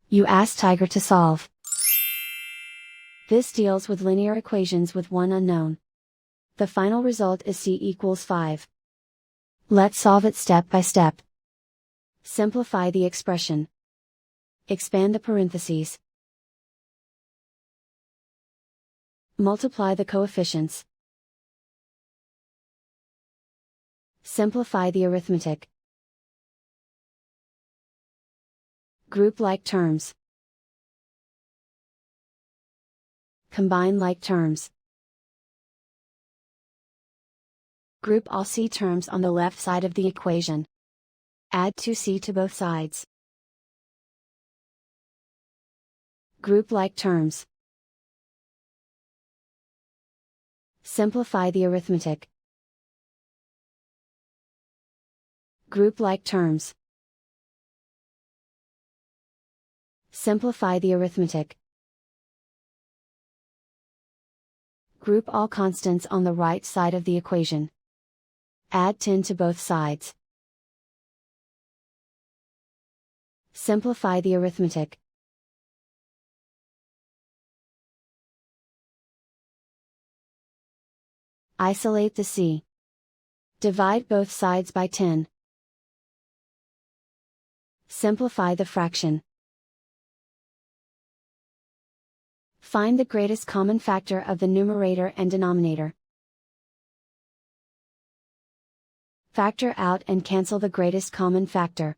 You ask Tiger to solve. This deals with linear equations with one unknown. The final result is c equals 5. Let's solve it step by step. Simplify the expression. Expand the parentheses. Multiply the coefficients. Simplify the arithmetic. Group like terms. Combine like terms. Group all c terms on the left side of the equation. Add 2c to both sides. Group like terms. Simplify the arithmetic. Group like terms. Simplify the arithmetic. Group all constants on the right side of the equation. Add 10 to both sides. Simplify the arithmetic. Isolate the c. Divide both sides by 10. Simplify the fraction. Find the greatest common factor of the numerator and denominator. Factor out and cancel the greatest common factor.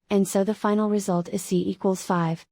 And so the final result is c equals 5.